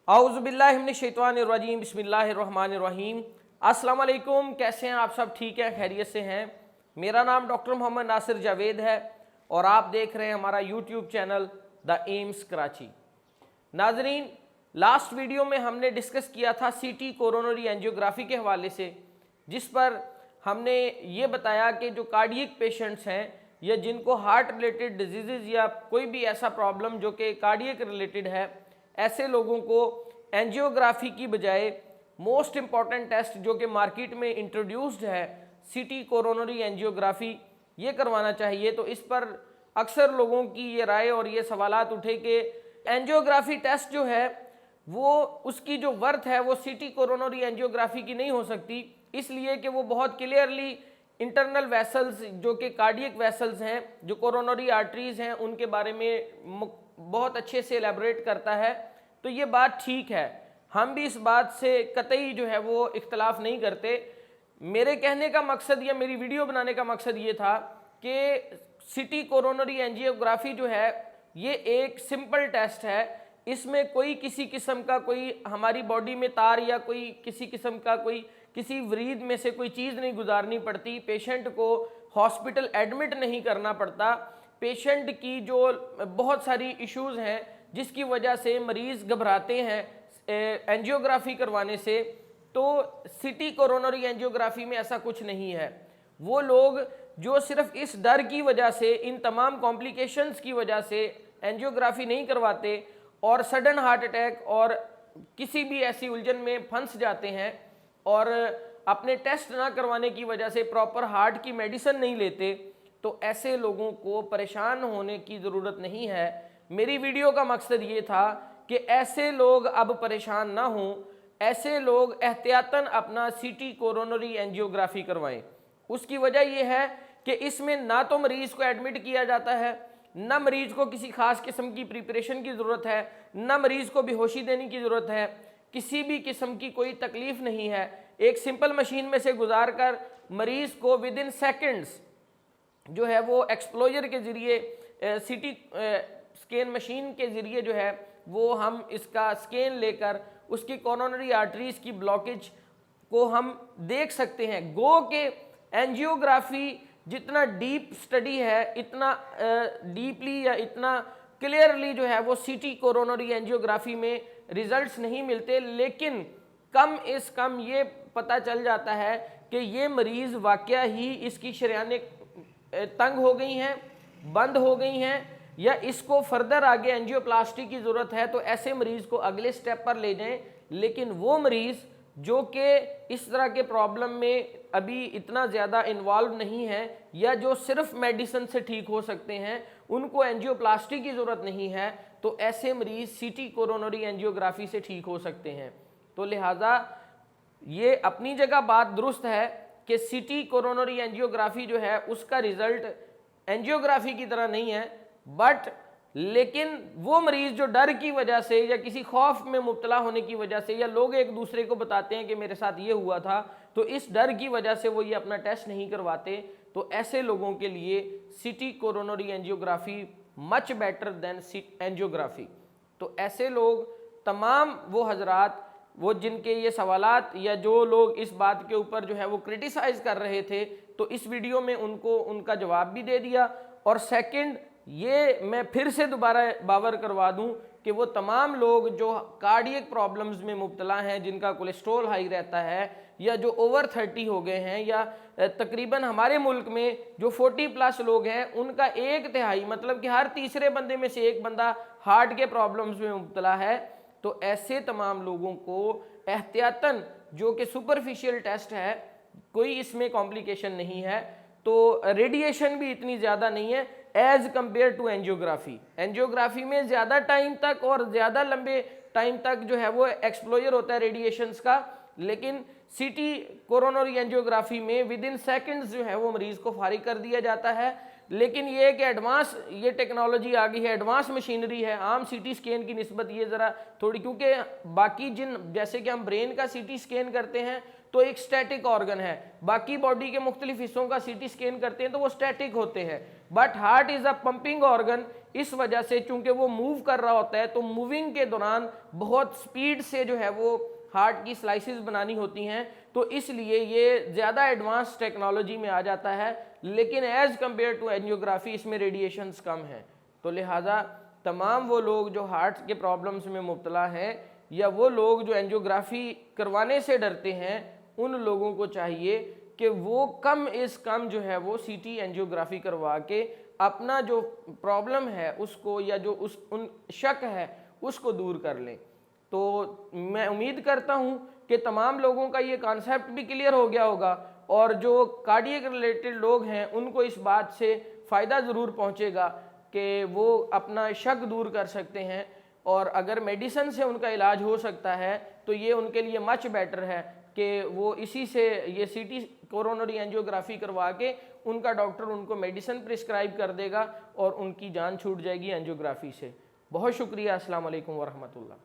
औज़ुबिल्लाहिमिनश्शैतानिर्रजीम बिस्मिल्लाहिर्रहमानिर्रहीम। अस्सलाम वालेकुम, कैसे हैं आप सब? ठीक है, खैरियत से हैं? मेरा नाम डॉक्टर मोहम्मद नासिर जावेद है और आप देख रहे हैं हमारा YouTube channel the AIIMS Karachi. नाजरीन, लास्ट वीडियो में हमने डिस्कस किया था सीटी कोरोनरी एंजियोग्राफी के हवाले से, जिस पर हमने ये बताया कि जो कार्डियक पेशेंट्स हैं या जिनको हार्ट रिलेटेड डिजीज़ या कोई भी ऐसा प्रॉब्लम जो कि कार्डियक रिलेटेड है, ऐसे लोगों को एंजियोग्राफी की बजाय मोस्ट इम्पॉर्टेंट टेस्ट जो कि मार्केट में इंट्रोड्यूस्ड है सीटी कोरोनरी एंजियोग्राफी, ये करवाना चाहिए। तो इस पर अक्सर लोगों की ये राय और ये सवालात उठे कि एंजियोग्राफी टेस्ट जो है वो उसकी जो वर्थ है वो सीटी कोरोनरी एंजियोग्राफी की नहीं हो सकती, इसलिए कि वो बहुत क्लियरली इंटरनल वेसल्स जो कि कार्डियक वेसल्स हैं, जो कोरोनरी आर्टरीज हैं, उनके बारे में बहुत अच्छे से एलेबोरेट करता है। तो ये बात ठीक है, हम भी इस बात से कतई जो है वो इख्तलाफ नहीं करते। मेरे कहने का मकसद या मेरी वीडियो बनाने का मकसद ये था कि सीटी कोरोनरी एंजियोग्राफी जो है ये एक सिंपल टेस्ट है, इसमें कोई किसी किस्म का कोई हमारी बॉडी में तार या कोई किसी किस्म का कोई किसी वरीद में से कोई चीज़ नहीं गुजारनी पड़ती, पेशेंट को हॉस्पिटल एडमिट नहीं करना पड़ता। पेशेंट की जो बहुत सारी इश्यूज़ हैं जिसकी वजह से मरीज़ घबराते हैं एंजियोग्राफी करवाने से, तो सीटी कोरोनरी एंजियोग्राफी में ऐसा कुछ नहीं है। वो लोग जो सिर्फ इस डर की वजह से, इन तमाम कॉम्प्लिकेशंस की वजह से एंजियोग्राफी नहीं करवाते और सडन हार्ट अटैक और किसी भी ऐसी उलझन में फंस जाते हैं और अपने टेस्ट ना करवाने की वजह से प्रॉपर हार्ट की मेडिसिन नहीं लेते, तो ऐसे लोगों को परेशान होने की ज़रूरत नहीं है। मेरी वीडियो का मकसद ये था कि ऐसे लोग अब परेशान ना हों, ऐसे लोग एहतियातन अपना सीटी कोरोनरी एंजियोग्राफी करवाएं। उसकी वजह यह है कि इसमें ना तो मरीज़ को एडमिट किया जाता है, ना मरीज़ को किसी खास किस्म की प्रिपरेशन की ज़रूरत है, ना मरीज़ को बेहोशी देने की ज़रूरत है, किसी भी किस्म की कोई तकलीफ़ नहीं है। एक सिंपल मशीन में से गुजार कर मरीज़ को विद इन सेकेंड्स जो है वो एक्सप्लोजर के ज़रिए सीटी स्कैन मशीन के ज़रिए जो है वो हम इसका स्कैन लेकर उसकी कोरोनरी आर्टरीज़ की ब्लॉकेज को हम देख सकते हैं। गो के एंजियोग्राफी जितना डीप स्टडी है, इतना डीपली या इतना क्लियरली जो है वो सीटी कोरोनरी एंजियोग्राफी में रिजल्ट्स नहीं मिलते, लेकिन कम इस कम ये पता चल जाता है कि ये मरीज़ वाकया ही इसकी शरीयानें तंग हो गई हैं, बंद हो गई हैं, या इसको फर्दर आगे एंजियोप्लास्टी की ज़रूरत है, तो ऐसे मरीज़ को अगले स्टेप पर ले जाएं। लेकिन वो मरीज़ जो कि इस तरह के प्रॉब्लम में अभी इतना ज़्यादा इन्वॉल्व नहीं है या जो सिर्फ मेडिसिन से ठीक हो सकते हैं, उनको एंजियोप्लास्टी की ज़रूरत नहीं है, तो ऐसे मरीज़ सीटी कोरोनरी एंजियोग्राफी से ठीक हो सकते हैं। तो लिहाजा ये अपनी जगह बात दुरुस्त है कि सीटी कोरोनरी एंजियोग्राफी जो है उसका रिज़ल्ट एंजियोग्राफी की तरह नहीं है, बट लेकिन वो मरीज़ जो डर की वजह से या किसी खौफ में मुब्तला होने की वजह से, या लोग एक दूसरे को बताते हैं कि मेरे साथ ये हुआ था, तो इस डर की वजह से वो ये अपना टेस्ट नहीं करवाते, तो ऐसे लोगों के लिए सीटी coronary angiography much better than angiography. तो ऐसे लोग तमाम वो हजरात वो जिनके ये सवालात या जो लोग इस बात के ऊपर जो है वो क्रिटिसाइज़ कर रहे थे, तो इस वीडियो में उनको उनका जवाब भी दे दिया। और सेकंड, ये मैं फिर से दोबारा बावर करवा दूं कि वो तमाम लोग जो कार्डियक प्रॉब्लम्स में मुब्तला हैं, जिनका कोलेस्ट्रॉल हाई रहता है या जो ओवर 30 हो गए हैं, या तकरीबन हमारे मुल्क में जो 40+ लोग हैं उनका 1/3 मतलब कि हर तीसरे बंदे में से एक बंदा हार्ट के प्रॉब्लम्स में मुब्तला है, तो ऐसे तमाम लोगों को एहतियातन जो कि सुपरफिशियल टेस्ट है, कोई इसमें कॉम्प्लिकेशन नहीं है, तो रेडिएशन भी इतनी ज़्यादा नहीं है as compare to angiography. Angiography में ज़्यादा टाइम तक और ज़्यादा लंबे टाइम तक जो है वो एक्सप्लोजर होता है रेडिएशंस का, लेकिन सीटी कोरोनरी एंजियोग्राफी में विद इन सेकेंड्स जो है वो मरीज़ को फारिग कर दिया जाता है। लेकिन ये कि एडवांस ये टेक्नोलॉजी आ गई है, एडवांस मशीनरी है, आम सीटी स्कैन की निस्बत ये ज़रा थोड़ी, क्योंकि बाकी जिन जैसे कि हम ब्रेन का सीटी स्कैन करते हैं तो एक स्टैटिक ऑर्गन है, बाकी बॉडी के मुख्तलिफ हिस्सों का सीटी स्कैन करते हैं तो वो स्टैटिक होते हैं, but heart is a pumping organ. इस वजह से चूंकि वो मूव कर रहा होता है तो मूविंग के दौरान बहुत स्पीड से जो है वो हार्ट की स्लाइसिस बनानी होती हैं, तो इसलिए ये ज़्यादा एडवांस टेक्नोलॉजी में आ जाता है, लेकिन एज़ कम्पेयर टू एंजियोग्राफी इसमें रेडिएशंस कम हैं। तो लिहाजा तमाम वो लोग जो हार्ट के प्रॉब्लम्स में मुब्तला हैं या वो लोग जो एंजियोग्राफी करवाने से डरते हैं, उन लोगों को चाहिए कि वो कम इज़ कम जो है वो सीटी एंजियोग्राफी करवा के अपना जो प्रॉब्लम है उसको या जो उन शक है उसको दूर कर लें। तो मैं उम्मीद करता हूँ कि तमाम लोगों का ये कॉन्सेप्ट भी क्लियर हो गया होगा और जो कार्डियक रिलेटेड लोग हैं उनको इस बात से फ़ायदा ज़रूर पहुँचेगा कि वो अपना शक दूर कर सकते हैं, और अगर मेडिसिन से उनका इलाज हो सकता है तो ये उनके लिए मच बेटर है कि वो इसी से ये सीटी कोरोनरी एंजियोग्राफी करवा के उनका डॉक्टर उनको मेडिसिन प्रिस्क्राइब कर देगा और उनकी जान छूट जाएगी एंजियोग्राफी से। बहुत शुक्रिया। अस्सलाम वालेकुम वरहमतुल्लाह।